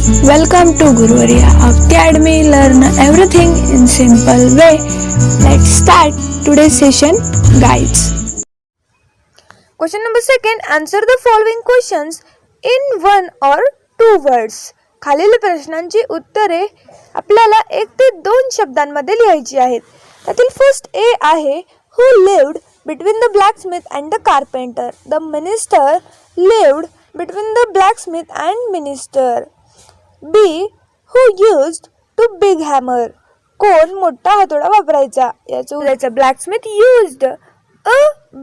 Welcome to Guruvarya. Of the Academy, learn everything in simple way. Let's start today's session. Guides. Question number 2. Answer the following questions in one or two words. खालील प्रश्नांची उत्तरे आपल्याला 1 ते 2 शब्दांमध्ये लिहायची आहेत. त्यातील फर्स्ट ए आहे who lived between the blacksmith and the carpenter. The minister lived between the blacksmith and minister. B. Who used to big hammer. कोण मोठा हातोडा वापरायचा. याचं blacksmith used a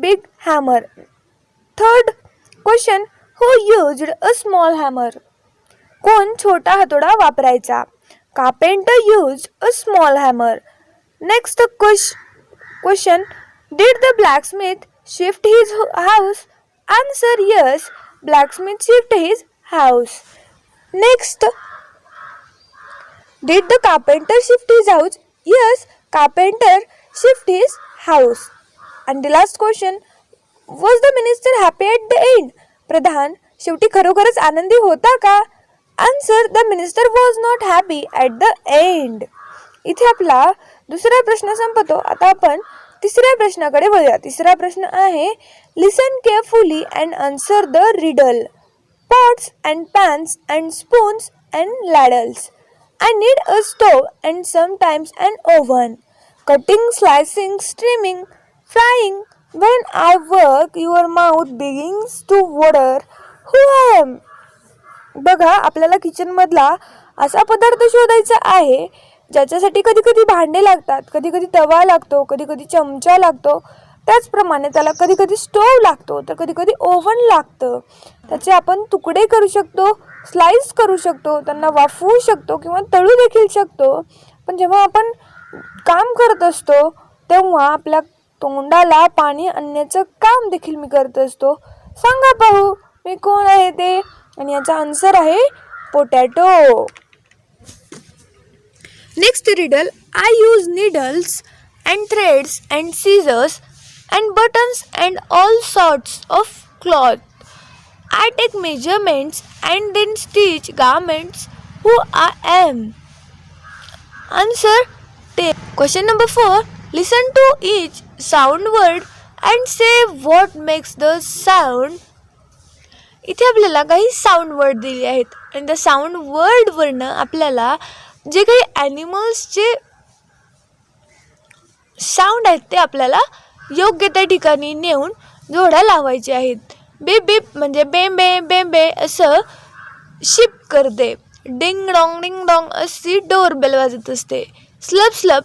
big hammer. Third question, who used a small hammer. कोण छोटा हातोडा वापरायचा. Carpenter used a small hammer. Next question, did the blacksmith shift his house? Answer yes, blacksmith shift his house. Next, did the carpenter shift his house? Yes, carpenter shift his house. And the last question, was the minister happy at the end? प्रधान शेवटी खरोखरच आनंदी होता का? Answer, the minister was not happy at the end. इथे आपला दुसरा प्रश्न संपतो. आता आपण तिसऱ्या प्रश्नाकडे वळूया. तिसरा प्रश्न आहे listen carefully and answer the riddle. Pots and pans and spoons and ladles. I need a stove and sometimes an oven. Cutting, slicing, steaming, frying. When I work, your mouth begins to water. Who I am? बघा, आपल्याला kitchen मधला असा पदार्थ शोधायचा आहे ज्याच्यासाठी कधी कधी भांडे लागतात, कधी कधी तवा लागतो, कधी कधी चमचा लागतो. त्याचप्रमाणे त्याला कधी कधी स्टोव लागतो, तर कधी कधी ओव्हन लागतं. त्याचे आपण तुकडे करू शकतो, स्लाइस करू शकतो, त्यांना वाफवू शकतो किंवा तळू देखील शकतो. पण जेव्हा आपण काम करत असतो तेव्हा आपल्या तोंडाला पाणी आणण्याचं काम देखील मी करत असतो. सांगा पाहू मी कोण आहे ते? आणि याचा आन्सर आहे potato. Next riddle, I use needles and threads and scissors and buttons and all sorts of cloth. I take measurements and then stitch garments. Who I am? Answer, tape. Question number 4. Listen to each sound word and say what makes the sound. इथे आपल्याला काही sound word दिले आहेत आणि त्या sound word वरनं आपल्याला जे काही ॲनिमल्सचे साऊंड आहेत ते आपल्याला योग्य त्या ठिकाणी नेऊन जोड्या लावायचे आहेत. बीप बीप म्हणजे बेंबे बेंबे असं शिप करते. डिंग डॉंग अशी डोरबेल वाजत असते. Slurp slurp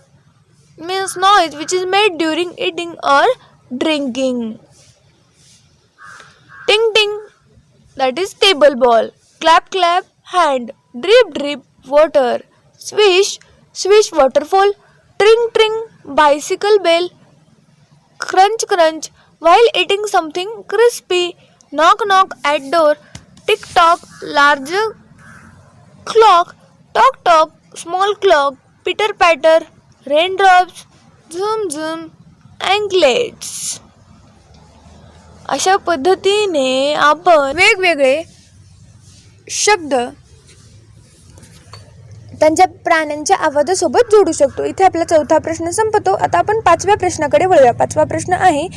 means noise which is made during eating or drinking. Ting ting that is table bell. Clap clap hand. Drip drip water. Swish swish waterfall. Tring tring bicycle bell. Crunch crunch while eating something crispy. Knock knock at door. Tick tock large clock. Talk talk small clock. Pitter patter raindrops. Zoom zoom anklets. अशा पद्धतीने आपण वेगवेगळे शब्द त्यांच्या प्राण्यांच्या आवाजासोबत जोडू शकतो. इथे आपला चौथा प्रश्न संपतो. आता आपण 5व्या प्रश्नाकडे वळूया. 5वा प्रश्न आहे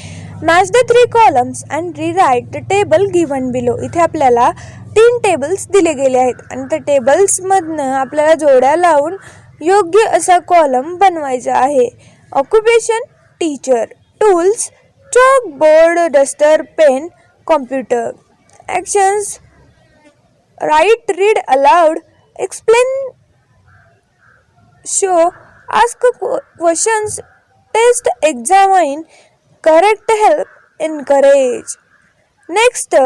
match the 3 columns and rewrite the table given below. इथे आपल्याला 3 टेबल्स दिले गेले आहेत आणि त्या टेबल्समधनं आपल्याला जोड्या लावून योग्य असा कॉलम बनवायचा आहे. Occupation teacher. Tools chalk board duster pen computer. Actions write read aloud explain show, ask questions, test, examine, correct, help, encourage. Next,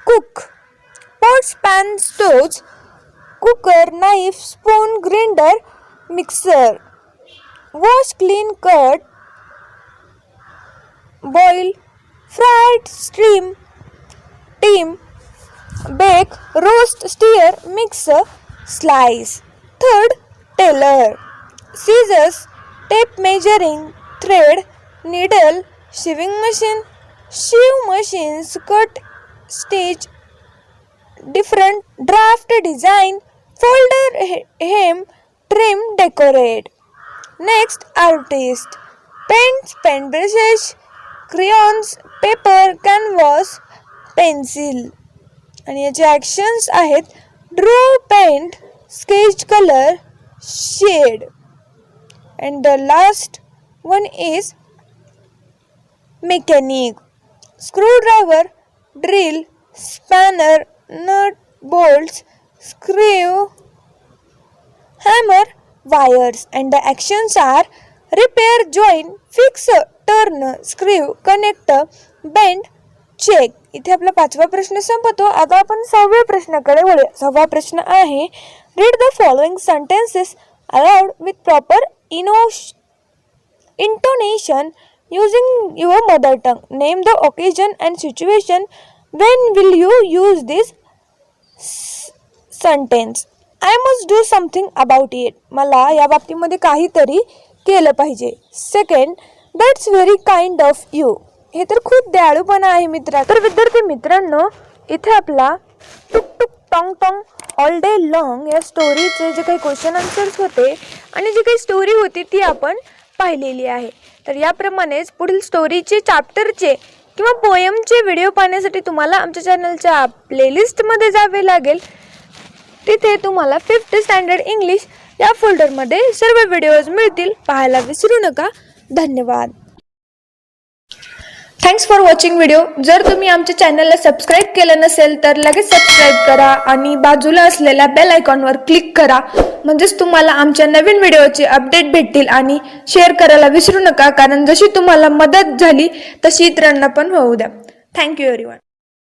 cook. Pots, pans, stoves, cooker, knife, spoon, grinder, mixer. Wash, clean, cut, boil, fry, steam, steam, bake, roast, stir, mix, slice. Third, tailor. Scissors, tape measuring, thread, needle, sewing machine, sew machines, cut, stitch, different draft design, folder hem, trim, decorate. Next, artist. Paints, pen brushes, crayons, paper, canvas, pencil. आणि याचे actions आहेत draw, paint, sketch, colour, shade. And the last one is mechanic. Screwdriver, drill, spanner, nut, bolts, screw, hammer, wires. And the actions are repair, join, fix, turn, screw, connect, bend, check. इथे आपला 5वा प्रश्न संपतो. आता आपण 6व्या प्रश्नाकडे वळूया. 6वा प्रश्न आहे read the following sentences aloud with proper intonation using your mother tongue. Name the occasion and situation. When will you use this sentence? I must do something about it. मला या बाबतीमध्ये काहीतरी केलं पाहिजे. Second, that's very kind of you. हे तर खूप दयाळूपणा आहे मित्रा. तर विद्यार्थी मित्रांनो, इथे आपला tuk tuk tong tong all day long या स्टोरीचे जे काही क्वेश्चन आन्सर्स होते आणि जी काही स्टोरी होती ती आपण पाहिलेली आहे. तर याप्रमाणेच पुढील स्टोरीचे चॅप्टरचे किंवा पोएमचे व्हिडिओ पाहण्यासाठी तुम्हाला आमच्या चॅनलच्या प्लेलिस्टमध्ये जावे लागेल. तिथे तुम्हाला 5th स्टँडर्ड इंग्लिश या फोल्डरमध्ये सर्व व्हिडिओज मिळतील. पाहायला विसरू नका. धन्यवाद. Thanks for watching video. जर तुम्ही आमच्या चॅनलला सबस्क्राईब केलं नसेल तर लगेच सबस्क्राईब करा आणि बाजूला असलेल्या बेल आयकॉनवर क्लिक करा. म्हणजेच तुम्हाला आमच्या नवीन व्हिडिओचे अपडेट भेटतील. आणि शेअर करायला विसरू नका, कारण जशी तुम्हाला मदत झाली तशी इतरांना पण होऊ द्या. Thank you everyone.